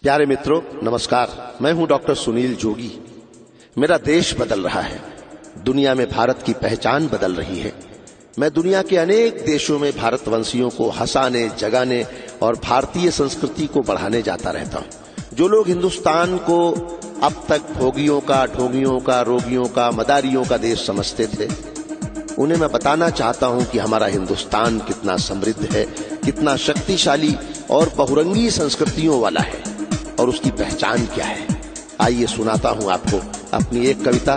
प्यारे मित्रों, नमस्कार। मैं हूं डॉक्टर सुनील जोगी। मेरा देश बदल रहा है, दुनिया में भारत की पहचान बदल रही है। मैं दुनिया के अनेक देशों में भारतवंशियों को हंसाने, जगाने और भारतीय संस्कृति को बढ़ाने जाता रहता हूं। जो लोग हिंदुस्तान को अब तक भोगियों का, ढोंगियों का, रोगियों का, मदारियों का देश समझते थे, उन्हें मैं बताना चाहता हूं कि हमारा हिंदुस्तान कितना समृद्ध है, कितना शक्तिशाली और बहुरंगी संस्कृतियों वाला है और उसकी पहचान क्या है। आइए सुनाता हूं आपको अपनी एक कविता,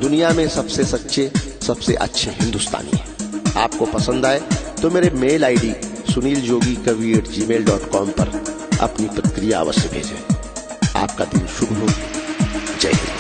दुनिया में सबसे सच्चे, सबसे अच्छे हिंदुस्तानी है। आपको पसंद आए तो मेरे मेल आईडी suniljogi.kavi@gmail.com पर अपनी प्रतिक्रिया अवश्य भेजें। आपका दिन शुभ हो। जय हिंद।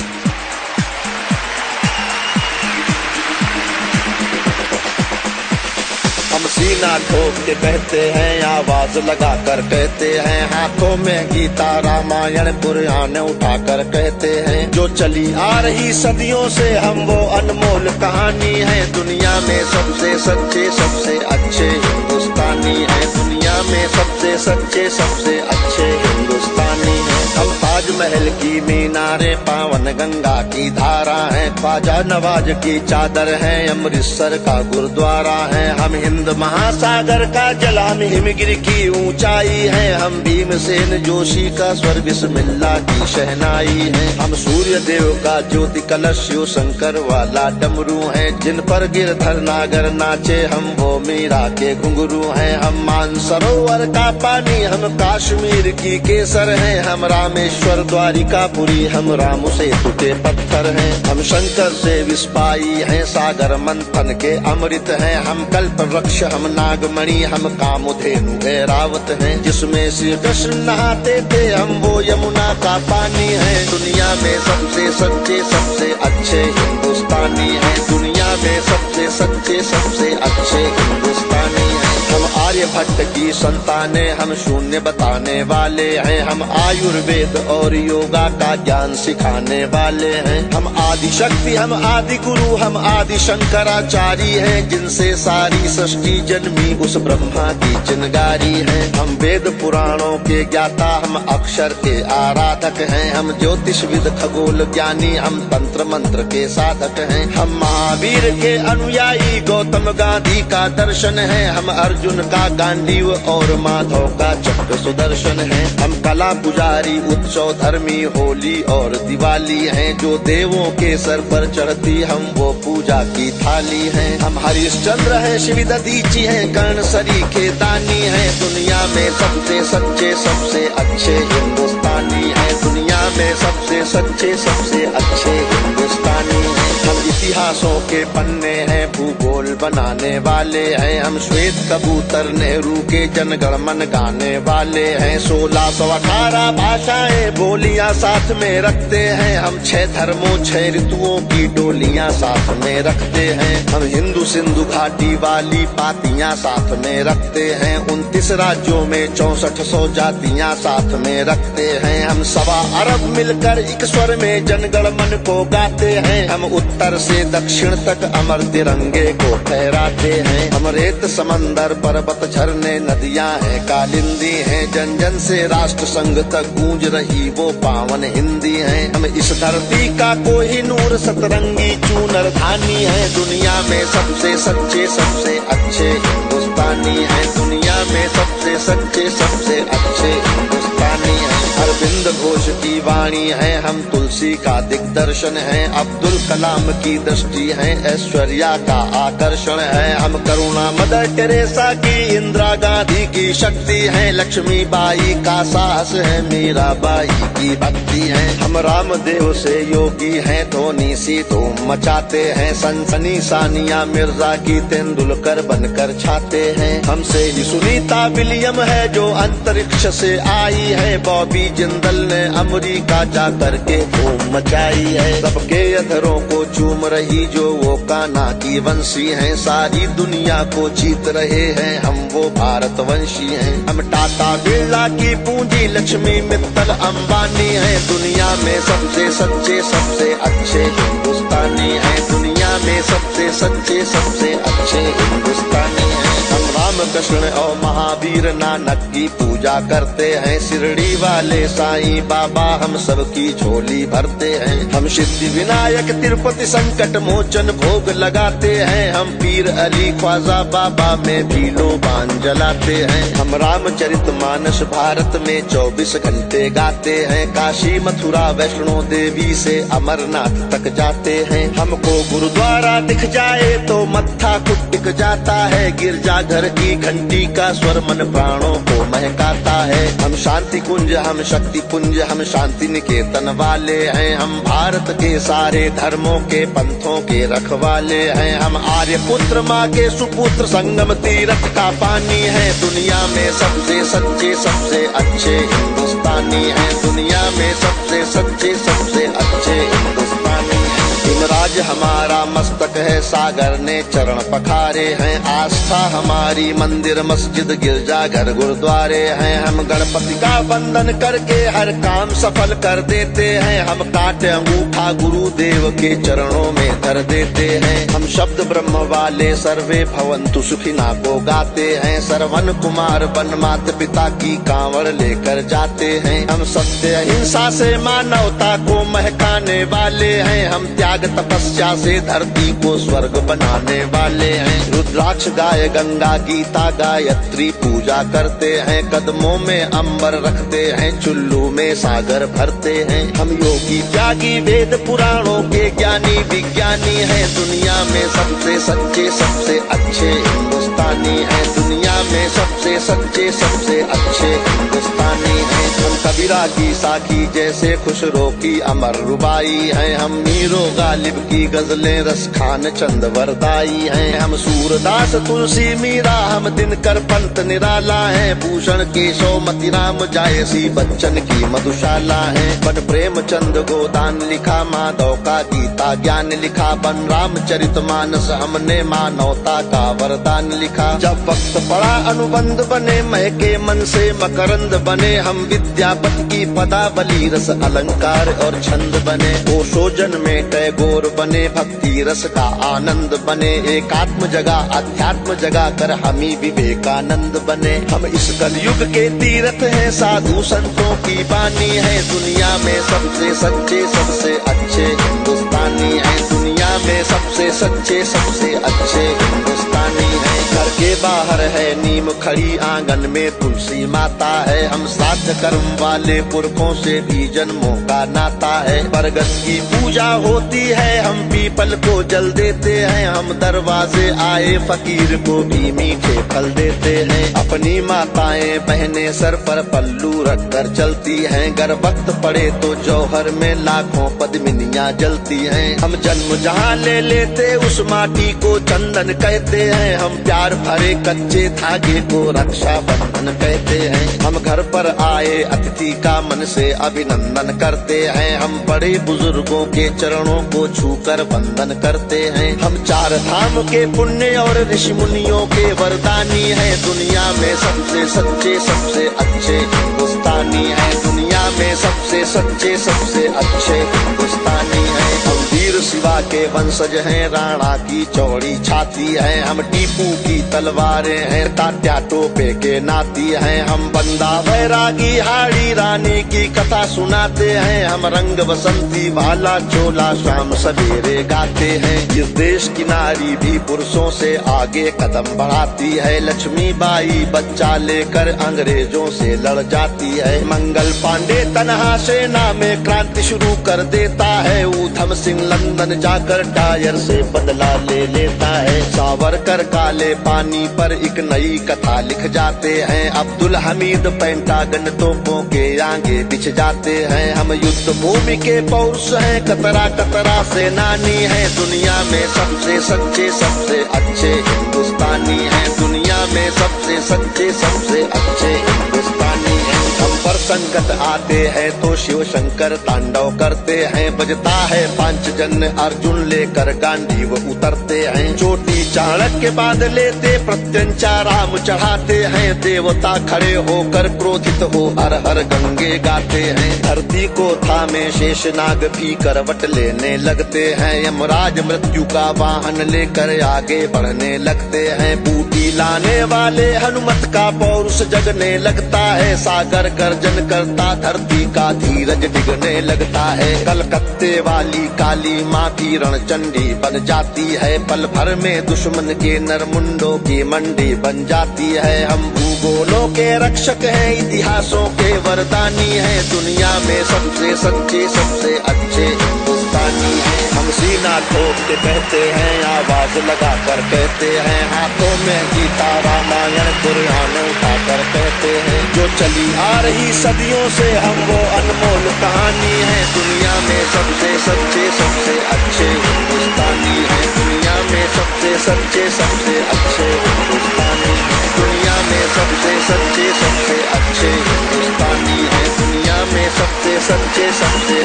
हम सीना ठोक के कहते हैं, आवाज लगाकर कहते हैं, हाथों में गीता रामायण पुराण उठाकर कहते हैं, जो चली आ रही सदियों से हम वो अनमोल कहानी है। दुनिया में सबसे सच्चे, सबसे अच्छे हिंदुस्तानी है। दुनिया में सबसे सच्चे, सबसे अच्छे हिंदुस्तानी है। हम ताजमहल की मीनारें, पावन गंगा की धारा है, ख्वाजा नवाज की चादर है, अमृतसर का गुरुद्वारा है। हम हिंद महासागर का जल, हम हिमगिरी की ऊंचाई है, हम भीमसेन जोशी का स्वर, बिस्मिल्लाह की शहनाई है। हम सूर्य देव का ज्योति कलश, शिव शंकर वाला डमरू है, जिन पर गिरधर नागर नाचे, हम वो मीरा के घुंघरू हैं। हम मानसरोवर का पानी, हम कश्मीर की केसर है, हम रामेश्वर द्वारिकापुरी, हम राम से टूटे पत्थर हैं। हम शंकर से विस्पाई हैं, सागर मंथन के अमृत हैं। हम कल्प वृक्ष, हम नागमणि, हम कामधेनु ऐरावत हैं, जिसमें श्री कृष्ण नहाते थे, हम वो यमुना का पानी है। दुनिया में सबसे सच्चे, सबसे अच्छे हिंदुस्तानी है। दुनिया में सबसे सच्चे, सबसे अच्छे हिंदुस्तानी है। हम आर्यभट्ट की संताने, हम शून्य बताने वाले हैं, हम आयुर्वेद और योगा का ज्ञान सिखाने वाले हैं। हम आदि शक्ति, हम आदि गुरु, हम आदि शंकराचार्य हैं, जिनसे सारी सृष्टि जन्मी, उस ब्रह्मा की चिनगारी है। हम वेद पुराणों के ज्ञाता, हम अक्षर के आराधक हैं, हम ज्योतिषविद, खगोल ज्ञानी, हम तंत्र मंत्र के साधक हैं। हम महावीर के अनुयायी, गौतम गांधी का दर्शन है, हम अर्जुन का गांडीव और माधव का चक्र सुदर्शन है। हम कला पुजारी, उत्सव धर्मी, होली और दिवाली हैं, जो देवों के सर पर चढ़ती, हम वो पूजा की थाली हैं। हम हरिश्चंद्र हैं, शिव दधीची हैं, कर्ण सरी के दानी हैं। दुनिया में सबसे सच्चे, सबसे अच्छे हिंदुस्तानी है। दुनिया में सबसे सच्चे, सबसे अच्छे हिंदुस्तानी है। हम इतिहासों के पन्ने हैं, भूगोल बनाने वाले हैं, हम श्वेत कबूतर, नेहरू के जनगण मन गाने वाले हैं। 1618 भाषाएं, बोलियां साथ में रखते हैं, हम 6 धर्मों, 6 ऋतुओं की डोलियां साथ में रखते हैं। हम हिंदू सिंधु घाटी वाली पातियां साथ में रखते हैं, 29 राज्यों में 6400 जातियां साथ में रखते हैं। हम 1.25 अरब मिलकर एक स्वर में जनगण मन को गाते हैं, हम उत्तर से दक्षिण तक अमर तिरंगे को फहराते हैं। हम रेत समंदर, पर्वत, झरने, नदियां हैं, कालिंदी हैं, जन जन से राष्ट्र संघ तक गूंज रही वो पावन हिंदी है। हम इस धरती का कोहिनूर, सतरंगी चूनर धानी है। दुनिया में सबसे सच्चे, सबसे अच्छे हिंदुस्तानी है। दुनिया में सबसे सच्चे, सबसे अच्छे हिंदुस्तानी है। अरविंद घोष की वाणी है, हम तुलसी का दिग्दर्शन है, अब्दुल कलाम की दृष्टि है, ऐश्वर्या का आकर्षण है। हम करुणा मदर टेरेसा की, इंदिरा गांधी की शक्ति है, लक्ष्मीबाई का साहस है, मीराबाई की भक्ति है। हम रामदेव से योगी हैं, धोनी सी धूम मचाते हैं, सनसनी सानिया मिर्जा की तेंदुलकर बनकर छाते हैं। हमसे ही सुनीता विलियम है, जो अंतरिक्ष से आई है, बॉबी जिंदल ने अमेरिका जा करके धूम मचाई है। सबके अधरों को चूम रही जो वो कान्हा की वंशी है, सारी दुनिया को जीत रहे हैं, हम वो भारतवंशी हैं। हम टाटा बिरला की पूंजी, लक्ष्मी मित्तल अंबानी है। दुनिया में सबसे सच्चे, सबसे अच्छे हिंदुस्तानी है। दुनिया में सबसे सच्चे, सबसे अच्छे हिंदुस्तानी है। हम राम कृष्ण और महावीर नानक की पूजा करते हैं, शिरडी वाले सा साईं बाबा हम सबकी झोली भरते हैं। हम सिद्धि विनायक तिरुपति संकट मोचन भोग लगाते हैं। हम पीर अली ख्वाजा बाबा में भी लोबान जलाते हैं। हम रामचरित मानस भारत में 24 घंटे गाते हैं। काशी मथुरा वैष्णो देवी से अमरनाथ तक जाते हैं। हमको गुरुद्वारा दिख जाए तो मत्था कुटिक जाता है। गिरजाघर की घंटी का स्वर मन प्राणों को महकाता है। हम शांति कुंज हम शक्ति पुंज हम शांति निकेतन वाले हैं। हम भारत के सारे धर्मों के पंथों के रखवाले हैं। हम आर्य पुत्र माँ के सुपुत्र संगम तीर्थ का पानी है। दुनिया में सबसे सच्चे सबसे अच्छे हिंदुस्तानी हैं। दुनिया में सबसे सच्चे सबसे अच्छे हिंदुस्तानी हैं। हिमराज हमारा मस्तक है सागर ने चरण पखारे हैं। आस्था हमारी मंदिर मस्जिद गिरजा घर गुरुद्वारे हैं। हम गणपति का वंदन करके हर काम सफल कर देते हैं। हम काटे अंगूठा गुरुदेव के चरणों में धर देते हैं। हम शब्द ब्रह्म वाले सर्वे भवंतु सुखिना को गाते हैं। सरवन कुमार वन मात पिता की कांवड़ लेकर जाते हैं। हम सत्य अहिंसा से मानवता को महकाने वाले हैं। हम त्याग तपस्या से धरती को स्वर्ग बनाने वाले हैं। रुद्राक्ष गाय गंगा गीता गायत्री पूजा करते हैं। कदमों में अंबर रखते हैं चुल्लू में सागर भरते हैं। हम योगी त्यागी वेद पुराणों के ज्ञानी विज्ञानी हैं। दुनिया में सबसे सच्चे सबसे अच्छे हिंदुस्तानी हैं। दुनिया में सबसे सच्चे सबसे अच्छे हिंदुस्तानी हैं। हम कबीरा की साखी जैसे खुशरो की अमर रुबाई हैं। हम मीरो गालिब की गजलें रस खान चंद वरदाई हैं। हम सूरदास तुलसी मीरा हम दिनकर पंत निराला है। भूषण केशव मतिराम जायसी बच्चन की मधुशाला है। बन प्रेमचंद गोदान लिखा माधव का गीता ज्ञान लिखा। बन रामचरित मानस हमने मानवता का वरदान लिखा। जब वक्त पड़ा अनुबंध बने महके मन से मकरंद बने। हम विद्यापति की पदावली रस अलंकार और छंद बने। ओशोजन में टैगोर बने भक्ति रस का आनंद बने। एकात्म जगह अध्यात्म जगा कर हमी विवेकानंद बने। हम इस कलयुग के तीर्थ हैं साधु संतों की बानी है। दुनिया में सबसे सच्चे सबसे अच्छे हिंदुस्तानी हैं। दुनिया में सबसे सच्चे सबसे अच्छे हिंदुस्तानी हैं। घर के बाहर है नीम खड़ी आंगन में तुलसी माता है। हम साध्य कर्म वाले पुरखों से भी जन्मों का नाता है। बरगद की पूजा होती है हम पीपल को जल देते हैं। हम दरवाजे आए फकीर को भी मीठे फल देते हैं। अपनी माताएं बहनें सर पर पल्लू रख कर चलती हैं। गर वक्त पड़े तो जौहर में लाखों पद्मिनियां जलती हैं। हम जन्म जहां ले लेते उस माटी को चंदन कहते हैं। हम प्यार भरे कच्चे धागे को रक्षा बंधन कहते हैं। हम घर पर आए अतिथि का मन से अभिनंदन करते हैं। हम बड़े बुजुर्गों के चरणों को छूकर वंदन करते हैं। हम चार धाम के पुण्य और ऋषि मुनियों के वरदानी हैं। दुनिया में सबसे सच्चे सबसे अच्छे हिंदुस्तानी हैं। दुनिया में सबसे सच्चे सबसे अच्छे हिंदुस्तानी हैं। हम वीर शिवा के वंशज हैं। राणा की चौड़ी छाती है। हम टीपू की तलवारें हैं। तात्या टोपे के नाती हैं। हम बंदा बैरागी हाड़ी रानी की कथा सुनाते हैं। हम रंग बसंती वाला चोला शाम सवेरे गाते हैं। इस देश की नारी भी पुरुषों से आगे कदम बढ़ाती है। लक्ष्मी बाई बच्चा लेकर अंग्रेजों से लड़ जाती है। मंगल पांडे तनहा सेना में क्रांति शुरू कर देता है। ऊधम सिंह लंदन जाकर टायर से बदला ले लेता है। सावरकर काले पानी पर एक नई कथा लिख जाते हैं। अब्दुल हमीद पेंटागन तोपों के आगे बिछ जाते हैं। हम युद्ध भूमि के पौरुष हैं। कतरा कतरा सेनानी है। दुनिया में सबसे सच्चे सबसे अच्छे हिंदुस्तानी हैं। दुनिया में सबसे सच्चे सबसे अच्छे हिंदुस्तानी हैं। हम पर संकट आते हैं तो शिव शंकर तांडव करते हैं। बजता है पांचजन्य अर्जुन लेकर गांधी वो उतरते हैं। चोटी चाणक्य के बाद लेते प्रत्यंचा राम चढ़ाते हैं। देवता खड़े होकर क्रोधित हो हर हर गंगे गाते हैं। धरती को थामे शेष नाग भी करवट लेने लगते हैं। यमराज मृत्यु का वाहन लेकर आगे बढ़ने लगते हैं। बूटी लाने वाले हनुमत का पौरुष जगने लगता है। सागर कर गर्जन करता धरती का धीरज डिगने लगता है। कलकत्ते वाली काली माँ की रणचंडी बन जाती है, पल भर में दुश्मन के नरमुंडों की मंडी बन जाती है। हम भूगोलों के रक्षक हैं, इतिहासों के वरदानी हैं, दुनिया में सबसे सच्चे सबसे अच्छे हिंदुस्तानी हैं। हम सीना ठोक के कहते हैं, आवाज लगा कर कहते हैं, हाथों में गीता रामायण कुरान उठाकर कहते हैं, जो चली आ रही सदियों से हम वो अनमोल कहानी है। दुनिया में सबसे सच्चे सबसे अच्छे हिंदुस्तानी है, दुनिया में सबसे सच्चे सबसे अच्छे हिंदुस्तानी, दुनिया में सबसे सच्चे सबसे अच्छे हिंदुस्तानी है, दुनिया में सबसे सच्चे सबसे